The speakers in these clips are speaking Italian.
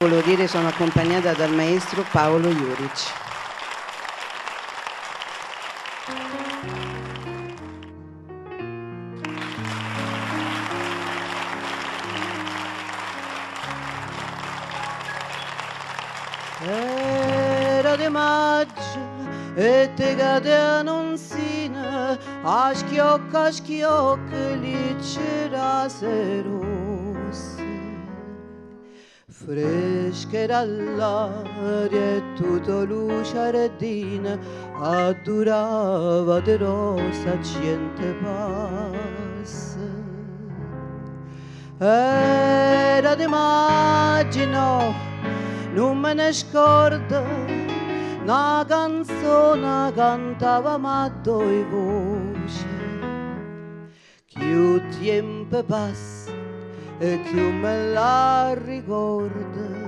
colorire sono accompagnata dal maestro Paolo Juric. Era di maggio e te cade annunzina a schiocco lì c'era se rosse fresche dall'aria e tutto luce ardina addurava di rosa gente passa era di maggio no non me ne scordo, una canzone cantava ma due voci. Più tempo passa e più me la ricordo.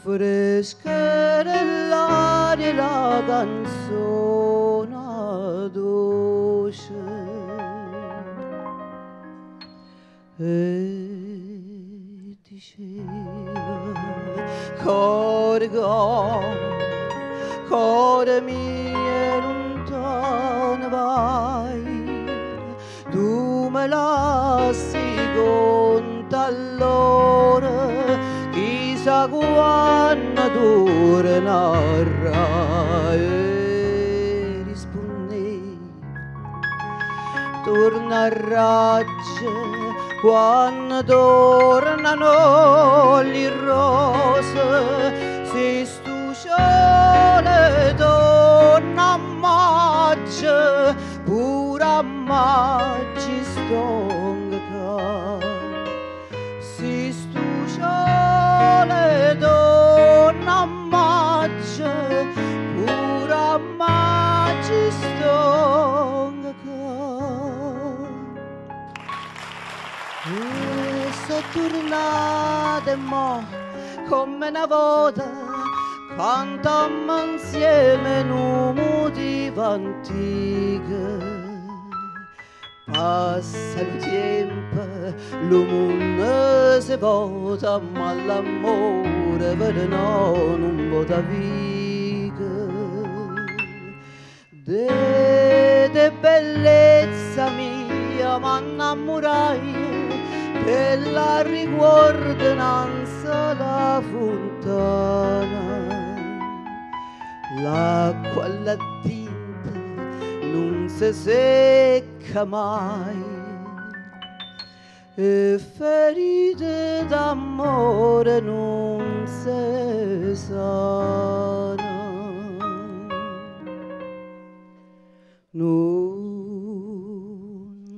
Fresca dell'aria la canzone dolce. E diceva cuore mio lontano vai tu me lasci conta allora chissà quando tornerà e rispondi tornerà quando tornano le rose si sole donna a maggio pure a maggio stonga si sole donna a maggio pure a maggio stonga e so tornata mo come una volta cantammo insieme in un motivo antico passa il tempo l'uomo si vota ma l'amore per noi non vota viga de bellezza mia ma innamorai e la ricordanza la fontana l'acqua alla tinta non si secca mai e ferite d'amore non si sana non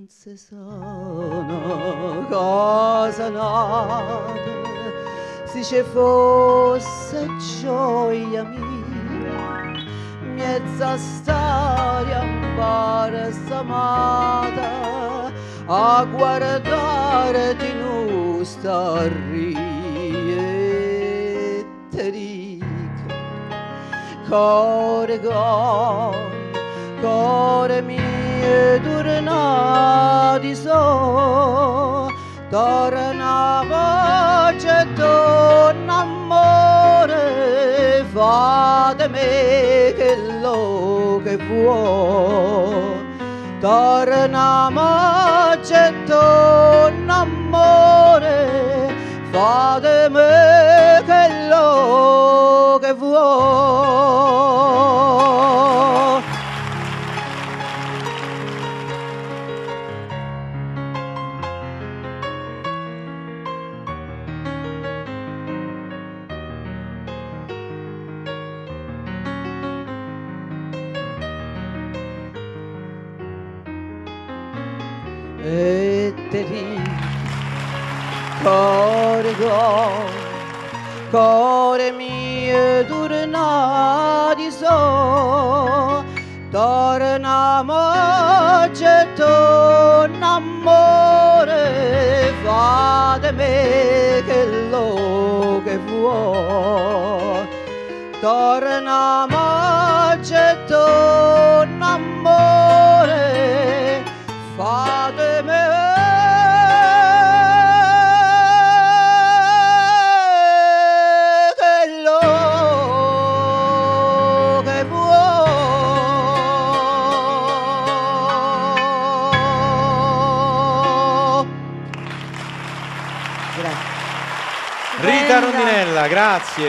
si sana cosa nata se ci fosse gioia mia mezza storia imbarsamata a guardare di nostra te dico cuore mio tornati so torna voce donna amore fatemi che lo che vuoi torna voce donna amore fatemi che lo che vuoi e te dico cuore mio tornati so torna c'è torna amore fatemi che lo che vuoi torna c'è torna amore fatemi Grazie. Rita Rondinella, grazie.